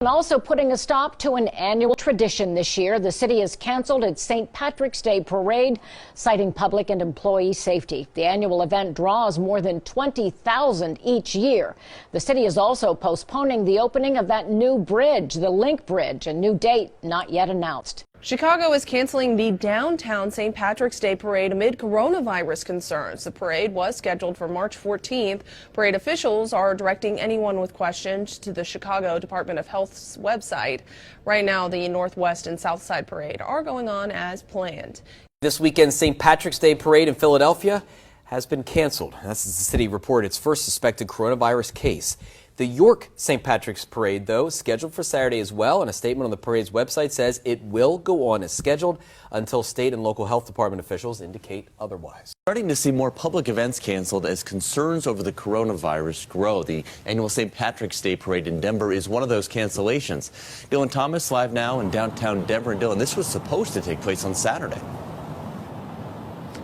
And also putting a stop to an annual tradition this year. The city has canceled its St. Patrick's Day parade, citing public and employee safety. The annual event draws more than 20,000 each year. The city is also postponing the opening of that new bridge, the Link Bridge, a new date not yet announced. Chicago is canceling the downtown St. Patrick's Day parade amid coronavirus concerns. The parade was scheduled for March 14th. Parade officials are directing anyone with questions to the Chicago Department of Health's website. Right now, the Northwest and South Side parade are going on as planned. This weekend's St. Patrick's Day parade in Philadelphia has been canceled. That's as the city reported its first suspected coronavirus case. The York St. Patrick's Parade, though, is scheduled for Saturday as well, and a statement on the parade's website says it will go on as scheduled until state and local health department officials indicate otherwise. Starting to see more public events canceled as concerns over the coronavirus grow. The annual St. Patrick's Day Parade in Denver is one of those cancellations. Dylan Thomas live now in downtown Denver. And Dylan, this was supposed to take place on Saturday.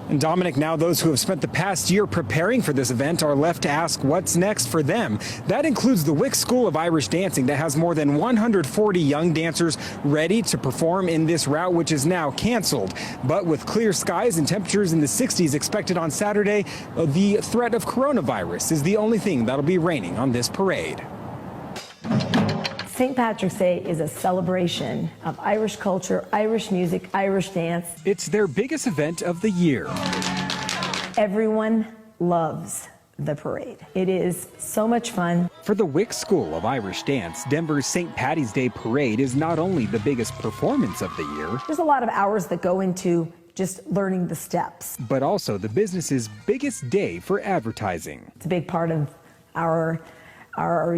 And Dominic, now those who have spent the past year preparing for this event are left to ask what's next for them. That includes the Wick School of Irish Dancing that has more than 140 young dancers ready to perform in this route, which is now canceled. But with clear skies and temperatures in the 60s expected on Saturday, the threat of coronavirus is the only thing that'll be reigning on this parade. St. Patrick's Day is a celebration of Irish culture, Irish music, Irish dance. It's their biggest event of the year. Everyone loves the parade. It is so much fun. For the Wick School of Irish Dance, Denver's St. Patty's Day Parade is not only the biggest performance of the year. There's a lot of hours that go into just learning the steps. But also the business's biggest day for advertising. It's a big part of our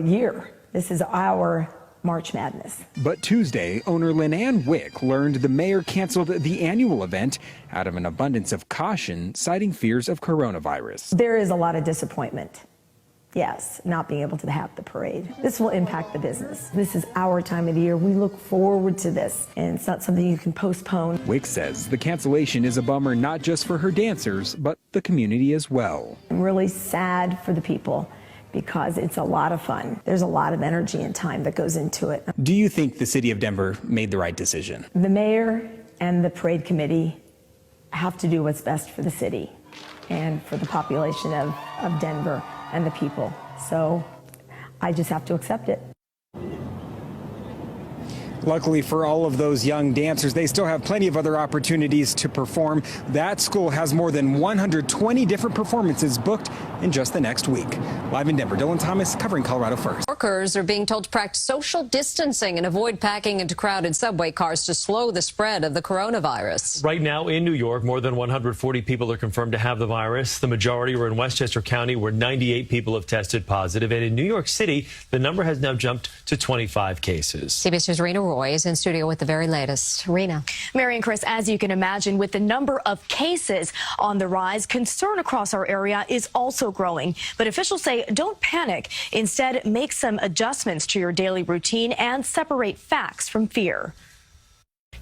year. This is our March Madness. But Tuesday, owner Lynanne Wick learned the mayor canceled the annual event out of an abundance of caution, citing fears of coronavirus. There is a lot of disappointment. Yes, not being able to have the parade. This will impact the business. This is our time of the year. We look forward to this, and it's not something you can postpone. Wick says the cancellation is a bummer not just for her dancers, but the community as well. I'm really sad for the people, because it's a lot of fun. There's a lot of energy and time that goes into it. Do you think the city of Denver made the right decision? The mayor and the parade committee have to do what's best for the city and for the population of Denver and the people. So I just have to accept it. Luckily for all of those young dancers, they still have plenty of other opportunities to perform. That school has more than 120 different performances booked in just the next week. Live in Denver, Dylan Thomas covering Colorado First. Workers are being told to practice social distancing and avoid packing into crowded subway cars to slow the spread of the coronavirus. Right now in New York, more than 140 people are confirmed to have the virus. The majority were in Westchester County, where 98 people have tested positive. And in New York City, the number has now jumped to 25 cases. CBS News' Rena Roy is in studio with the very latest. Rena. Mary and Chris, as you can imagine, with the number of cases on the rise, concern across our area is also growing. But officials say don't panic. Instead, make some adjustments to your daily routine and separate facts from fear.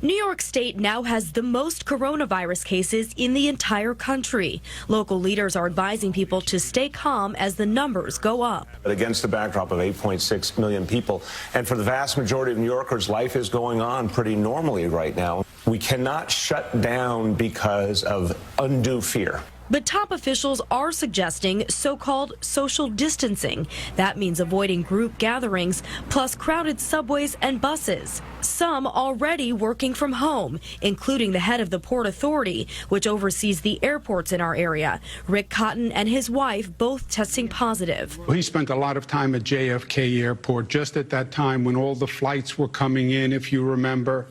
New York State now has the most coronavirus cases in the entire country. Local leaders are advising people to stay calm as the numbers go up. Against the backdrop of 8.6 million people, and for the vast majority of New Yorkers, life is going on pretty normally right now. We cannot shut down because of undue fear. But top officials are suggesting so-called social distancing. That means avoiding group gatherings, plus crowded subways and buses. Some already working from home, including the head of the Port Authority, which oversees the airports in our area. Rick Cotton and his wife both testing positive. He spent a lot of time at JFK Airport just at that time when all the flights were coming in, if you remember.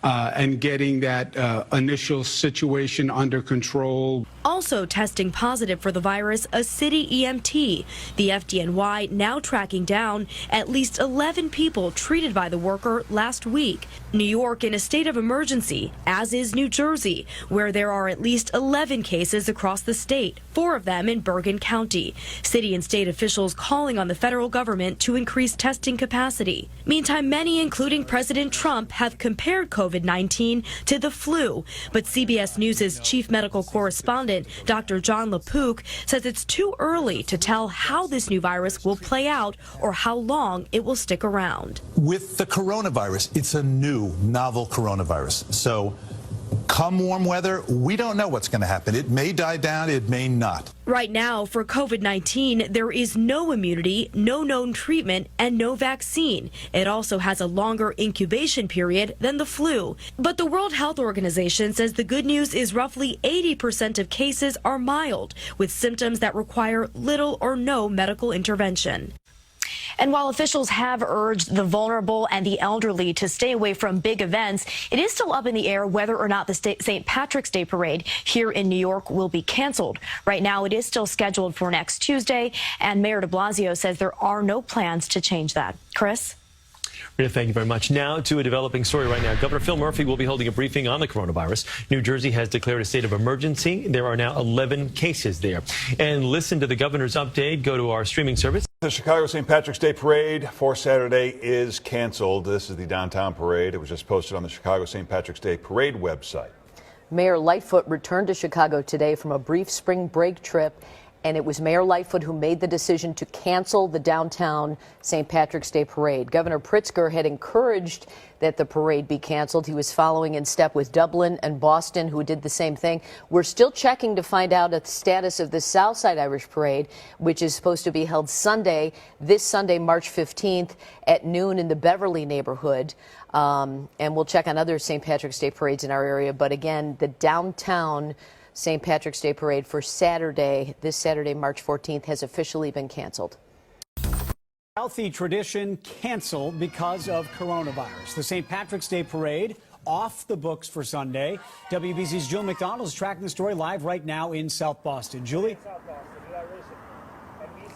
And getting that initial situation under control. Also testing positive for the virus, a city EMT. The FDNY now tracking down at least 11 people treated by the worker last week. New York in a state of emergency, as is New Jersey, where there are at least 11 cases across the state, 4 of them in Bergen County. City and state officials calling on the federal government to increase testing capacity. Meantime, many, including President Trump, have compared COVID COVID-19 to the flu. But CBS News' chief medical correspondent, Dr. John LaPook, says it's too early to tell how this new virus will play out or how long it will stick around. With the coronavirus, it's a new, novel coronavirus. So come warm weather, we don't know what's going to happen. It may die down, it may not. Right now, for COVID-19, there is no immunity, no known treatment, and no vaccine. It also has a longer incubation period than the flu. But the World Health Organization says the good news is roughly 80% of cases are mild, with symptoms that require little or no medical intervention. And while officials have urged the vulnerable and the elderly to stay away from big events, it is still up in the air whether or not the St. Patrick's Day parade here in New York will be canceled. Right now, it is still scheduled for next Tuesday, and Mayor de Blasio says there are no plans to change that. Chris? Rita, thank you very much. Now to a developing story right now. Governor Phil Murphy will be holding a briefing on the coronavirus. New Jersey has declared a state of emergency. There are now 11 cases there. And listen to the governor's update. Go to our streaming service. The Chicago St. Patrick's Day Parade for Saturday is canceled. This is the downtown parade. It was just posted on the Chicago St. Patrick's Day Parade website. Mayor Lightfoot returned to Chicago today from a brief spring break trip, and it was Mayor Lightfoot who made the decision to cancel the downtown St. Patrick's Day Parade. Governor Pritzker had encouraged that the parade be canceled. He was following in step with Dublin and Boston, who did the same thing. We're still checking to find out the status of the Southside Irish Parade, which is supposed to be held this Sunday, March 15th at noon in the Beverly neighborhood. And we'll check on other St. Patrick's Day parades in our area. But again, the downtown St. Patrick's Day Parade for this Saturday, March 14th, has officially been canceled. Healthy tradition canceled because of coronavirus. The St. Patrick's Day Parade off the books for Sunday. WBZ's Julie McDonald is tracking the story live right now in South Boston. Julie?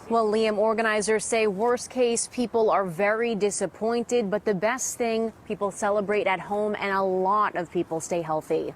Well, Liam, organizers say worst case, people are very disappointed, but the best thing, people celebrate at home and a lot of people stay healthy.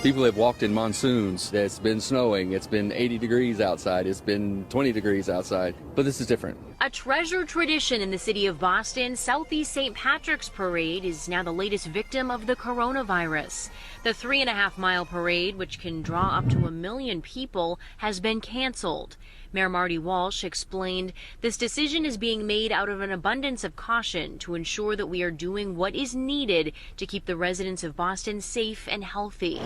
People have walked in monsoons. It's been snowing. It's been 80 degrees outside. It's been 20 degrees outside. But this is different. A treasured tradition in the city of Boston, Southeast St. Patrick's Parade is now the latest victim of the coronavirus. The 3.5-mile parade, which can draw up to 1 million people, has been canceled. Mayor Marty Walsh explained this decision is being made out of an abundance of caution to ensure that we are doing what is needed to keep the residents of Boston safe and healthy.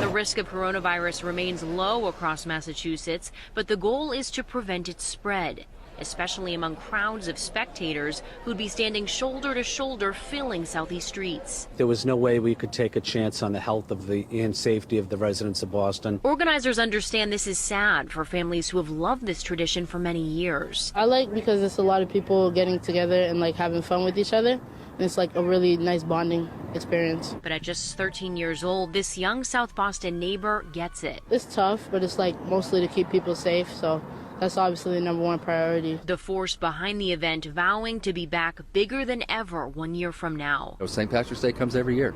The risk of coronavirus remains low across Massachusetts, but the goal is to prevent its spread, especially among crowds of spectators who'd be standing shoulder to shoulder filling Southeast streets. There was no way we could take a chance on the health and safety of the residents of Boston. Organizers understand this is sad for families who have loved this tradition for many years. I like because it's a lot of people getting together and having fun with each other. And it's a really nice bonding experience. But at just 13 years old, this young South Boston neighbor gets it. It's tough, but it's mostly to keep people safe, so that's obviously the #1 priority. The force behind the event vowing to be back bigger than ever 1 year from now. St. Patrick's Day comes every year,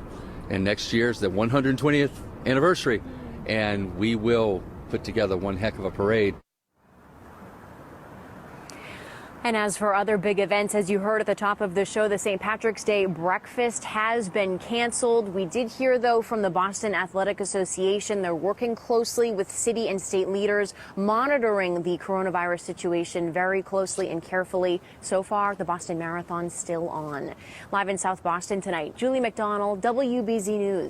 and next year is the 120th anniversary, and we will put together one heck of a parade. And as for other big events, as you heard at the top of the show, the St. Patrick's Day breakfast has been canceled. We did hear, though, from the Boston Athletic Association. They're working closely with city and state leaders, monitoring the coronavirus situation very closely and carefully. So far, the Boston Marathon's still on. Live in South Boston tonight, Julie McDonald, WBZ News.